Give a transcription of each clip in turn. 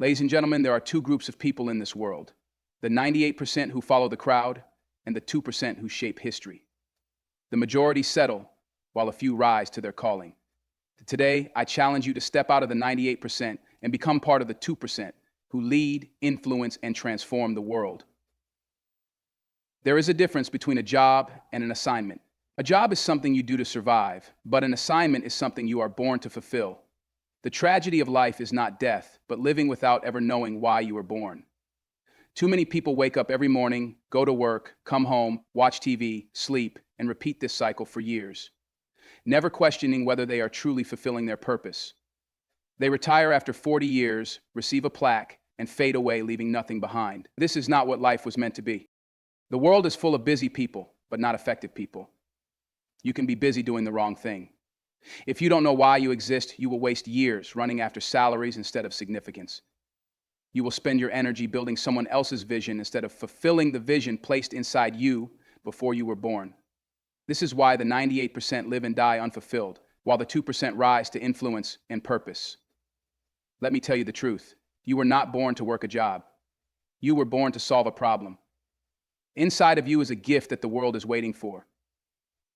Ladies and gentlemen, there are two groups of people in this world: the 98% who follow the crowd and the 2% who shape history. The majority settle while a few rise to their calling. Today, I challenge you to step out of the 98% and become part of the 2% who lead, influence, and transform the world. There is a difference between a job and an assignment. A job is something you do to survive, but an assignment is something you are born to fulfill. The tragedy of life is not death, but living without ever knowing why you were born. Too many people wake up every morning, go to work, come home, watch TV, sleep, and repeat this cycle for years, never questioning whether they are truly fulfilling their purpose. They retire after 40 years, receive a plaque, and fade away, leaving nothing behind. This is not what life was meant to be. The world is full of busy people, but not effective people. You can be busy doing the wrong thing. If you don't know why you exist, you will waste years running after salaries instead of significance. You will spend your energy building someone else's vision instead of fulfilling the vision placed inside you before you were born. This is why the 98% live and die unfulfilled, while the 2% rise to influence and purpose. Let me tell you the truth. You were not born to work a job. You were born to solve a problem. Inside of you is a gift that the world is waiting for.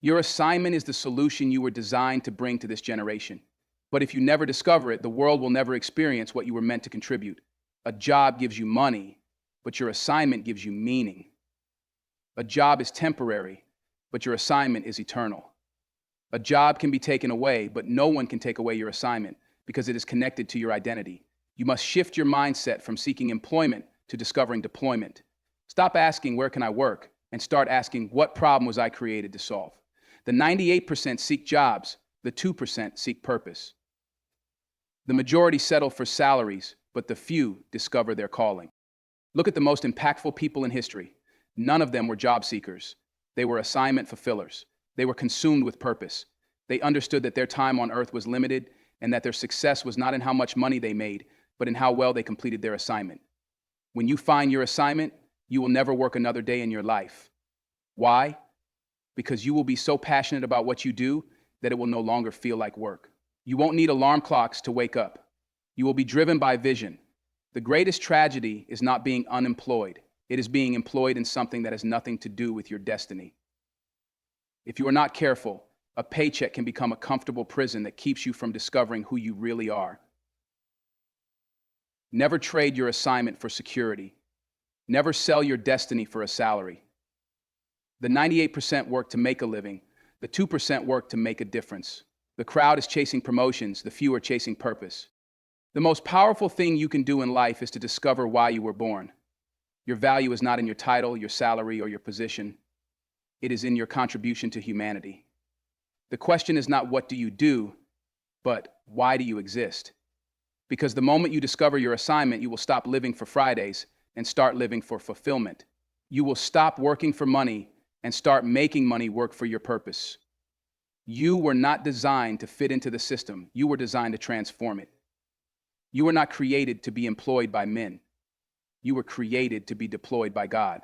Your assignment is the solution you were designed to bring to this generation. But if you never discover it, the world will never experience what you were meant to contribute. A job gives you money, but your assignment gives you meaning. A job is temporary, but your assignment is eternal. A job can be taken away, but no one can take away your assignment because it is connected to your identity. You must shift your mindset from seeking employment to discovering deployment. Stop asking, "Where can I work?" and start asking, "What problem was I created to solve?" The 98% seek jobs, the 2% seek purpose. The majority settle for salaries, but the few discover their calling. Look at the most impactful people in history. None of them were job seekers. They were assignment fulfillers. They were consumed with purpose. They understood that their time on earth was limited and that their success was not in how much money they made, but in how well they completed their assignment. When you find your assignment, you will never work another day in your life. Why? Because you will be so passionate about what you do that it will no longer feel like work. You won't need alarm clocks to wake up. You will be driven by vision. The greatest tragedy is not being unemployed. It is being employed in something that has nothing to do with your destiny. If you are not careful, a paycheck can become a comfortable prison that keeps you from discovering who you really are. Never trade your assignment for security. Never sell your destiny for a salary. The 98% work to make a living. The 2% work to make a difference. The crowd is chasing promotions. The few are chasing purpose. The most powerful thing you can do in life is to discover why you were born. Your value is not in your title, your salary, or your position. It is in your contribution to humanity. The question is not what do you do, but why do you exist? Because the moment you discover your assignment, you will stop living for Fridays and start living for fulfillment. You will stop working for money and start making money work for your purpose. You were not designed to fit into the system. You were designed to transform it. You were not created to be employed by men. You were created to be deployed by God.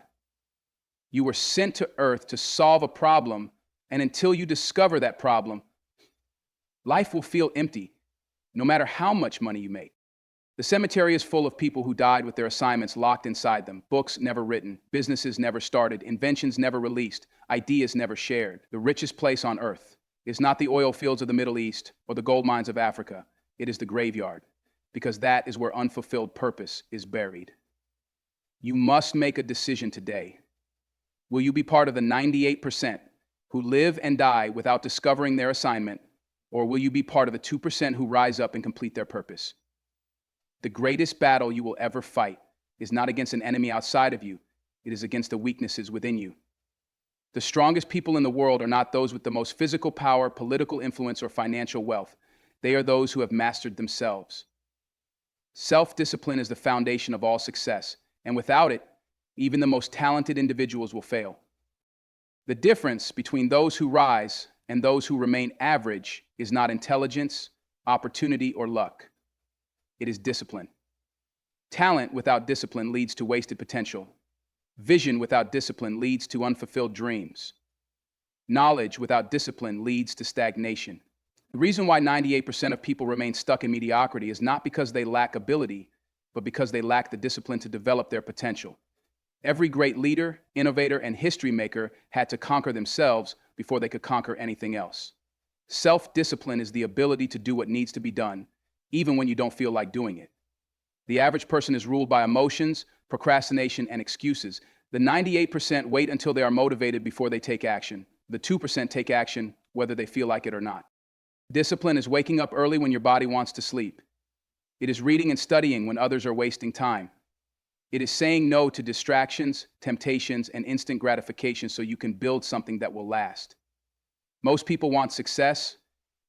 You were sent to earth to solve a problem, and until you discover that problem, life will feel empty, no matter how much money you make. The cemetery is full of people who died with their assignments locked inside them. Books never written, businesses never started, inventions never released, ideas never shared. The richest place on earth is not the oil fields of the Middle East or the gold mines of Africa. It is the graveyard, because that is where unfulfilled purpose is buried. You must make a decision today. Will you be part of the 98% who live and die without discovering their assignment, or will you be part of the 2% who rise up and complete their purpose? The greatest battle you will ever fight is not against an enemy outside of you. It is against the weaknesses within you. The strongest people in the world are not those with the most physical power, political influence, or financial wealth. They are those who have mastered themselves. Self-discipline is the foundation of all success, and without it, even the most talented individuals will fail. The difference between those who rise and those who remain average is not intelligence, opportunity, or luck. It is discipline. Talent without discipline leads to wasted potential. Vision without discipline leads to unfulfilled dreams. Knowledge without discipline leads to stagnation. The reason why 98% of people remain stuck in mediocrity is not because they lack ability, but because they lack the discipline to develop their potential. Every great leader, innovator, and history maker had to conquer themselves before they could conquer anything else. Self-discipline is the ability to do what needs to be done, even when you don't feel like doing it. The average person is ruled by emotions, procrastination, and excuses. The 98% wait until they are motivated before they take action. The 2% take action whether they feel like it or not. Discipline is waking up early when your body wants to sleep. It is reading and studying when others are wasting time. It is saying no to distractions, temptations, and instant gratification so you can build something that will last. Most people want success,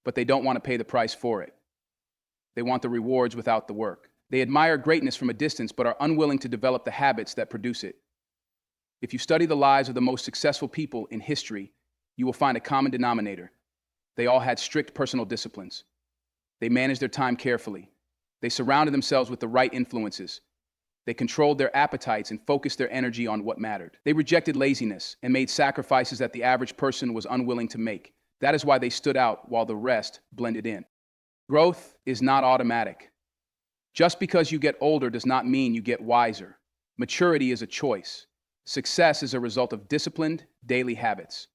but they don't want to pay the price for it. They want the rewards without the work. They admire greatness from a distance, but are unwilling to develop the habits that produce it. If you study the lives of the most successful people in history, you will find a common denominator. They all had strict personal disciplines. They managed their time carefully. They surrounded themselves with the right influences. They controlled their appetites and focused their energy on what mattered. They rejected laziness and made sacrifices that the average person was unwilling to make. That is why they stood out while the rest blended in. Growth is not automatic. Just because you get older does not mean you get wiser. Maturity is a choice. Success is a result of disciplined, daily habits.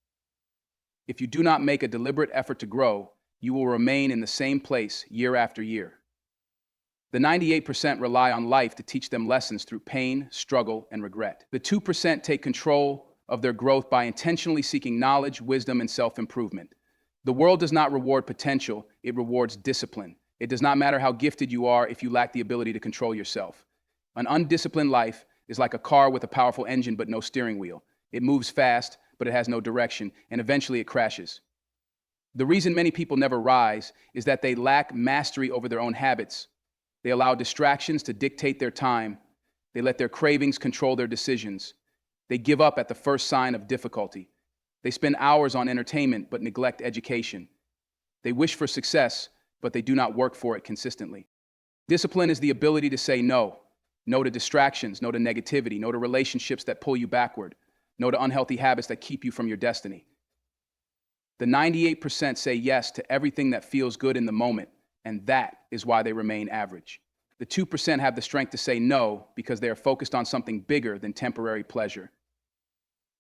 If you do not make a deliberate effort to grow, you will remain in the same place year after year. The 98% rely on life to teach them lessons through pain, struggle, and regret. The 2% take control of their growth by intentionally seeking knowledge, wisdom, and self-improvement. The world does not reward potential, it rewards discipline. It does not matter how gifted you are if you lack the ability to control yourself. An undisciplined life is like a car with a powerful engine but no steering wheel. It moves fast, but it has no direction, and eventually it crashes. The reason many people never rise is that they lack mastery over their own habits. They allow distractions to dictate their time. They let their cravings control their decisions. They give up at the first sign of difficulty. They spend hours on entertainment but neglect education. They wish for success, but they do not work for it consistently. Discipline is the ability to say no. No to distractions, no to negativity, no to relationships that pull you backward, no to unhealthy habits that keep you from your destiny. The 98% say yes to everything that feels good in the moment, and that is why they remain average. The 2% have the strength to say no because they are focused on something bigger than temporary pleasure.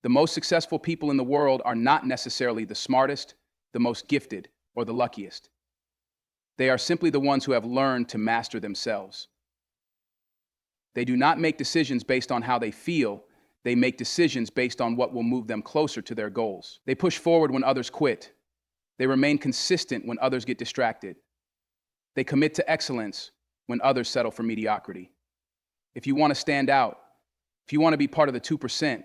The most successful people in the world are not necessarily the smartest, the most gifted, or the luckiest. They are simply the ones who have learned to master themselves. They do not make decisions based on how they feel. They make decisions based on what will move them closer to their goals. They push forward when others quit. They remain consistent when others get distracted. They commit to excellence when others settle for mediocrity. If you want to stand out, if you want to be part of the 2%,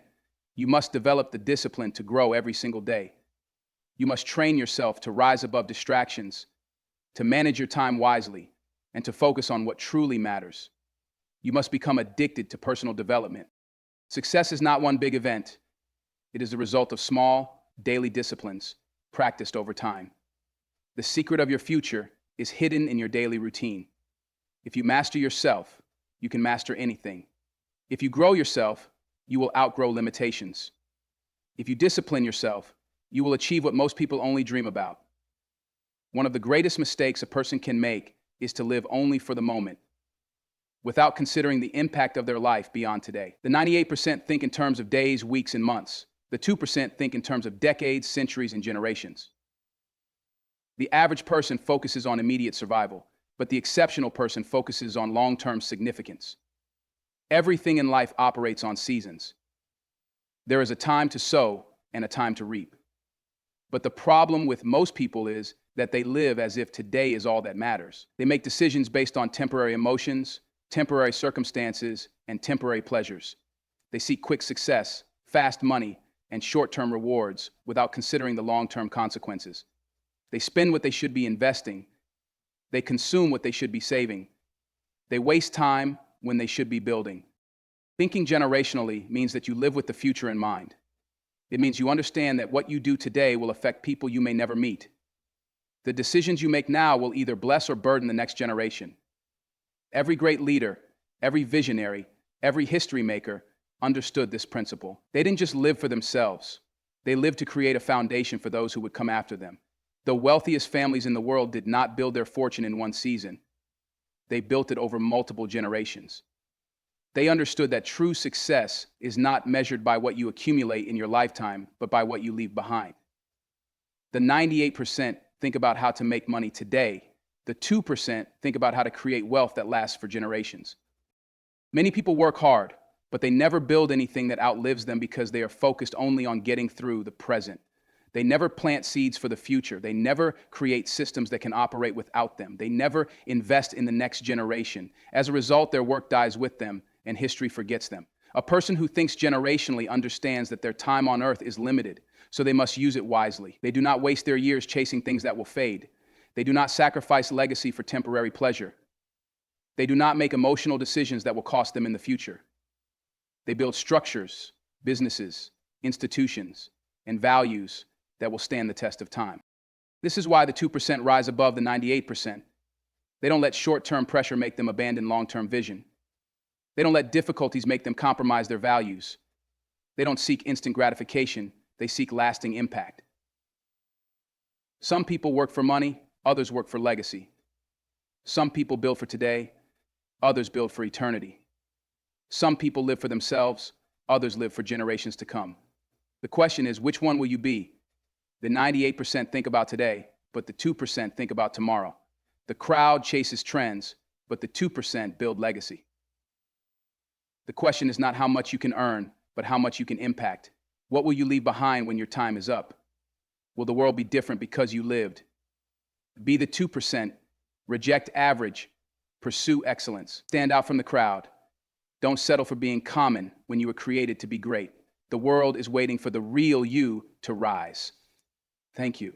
you must develop the discipline to grow every single day. You must train yourself to rise above distractions, to manage your time wisely, and to focus on what truly matters. You must become addicted to personal development. Success is not one big event. It is the result of small, daily disciplines practiced over time. The secret of your future is hidden in your daily routine. If you master yourself, you can master anything. If you grow yourself, you will outgrow limitations. If you discipline yourself, you will achieve what most people only dream about. One of the greatest mistakes a person can make is to live only for the moment, without considering the impact of their life beyond today. The 98% think in terms of days, weeks, and months. The 2% think in terms of decades, centuries, and generations. The average person focuses on immediate survival, but the exceptional person focuses on long-term significance. Everything in life operates on seasons. There is a time to sow and a time to reap. But the problem with most people is that they live as if today is all that matters. They make decisions based on temporary emotions, temporary circumstances, and temporary pleasures. They seek quick success, fast money, and short-term rewards without considering the long-term consequences. They spend what they should be investing. They consume what they should be saving. They waste time when they should be building. Thinking generationally means that you live with the future in mind. It means you understand that what you do today will affect people you may never meet. The decisions you make now will either bless or burden the next generation. Every great leader, every visionary, every history maker understood this principle. They didn't just live for themselves. They lived to create a foundation for those who would come after them. The wealthiest families in the world did not build their fortune in one season. They built it over multiple generations. They understood that true success is not measured by what you accumulate in your lifetime, but by what you leave behind. The 98% think about how to make money today. The 2% think about how to create wealth that lasts for generations. Many people work hard, but they never build anything that outlives them because they are focused only on getting through the present. They never plant seeds for the future. They never create systems that can operate without them. They never invest in the next generation. As a result, their work dies with them and history forgets them. A person who thinks generationally understands that their time on earth is limited, so they must use it wisely. They do not waste their years chasing things that will fade. They do not sacrifice legacy for temporary pleasure. They do not make emotional decisions that will cost them in the future. They build structures, businesses, institutions, and values that will stand the test of time. This is why the 2% rise above the 98%. They don't let short-term pressure make them abandon long-term vision. They don't let difficulties make them compromise their values. They don't seek instant gratification. They seek lasting impact. Some people work for money, others work for legacy. Some people build for today, others build for eternity. Some people live for themselves, others live for generations to come. The question is, which one will you be? The 98% think about today, but the 2% think about tomorrow. The crowd chases trends, but the 2% build legacy. The question is not how much you can earn, but how much you can impact. What will you leave behind when your time is up? Will the world be different because you lived? Be the 2%, reject average, pursue excellence, stand out from the crowd. Don't settle for being common when you were created to be great. The world is waiting for the real you to rise. Thank you.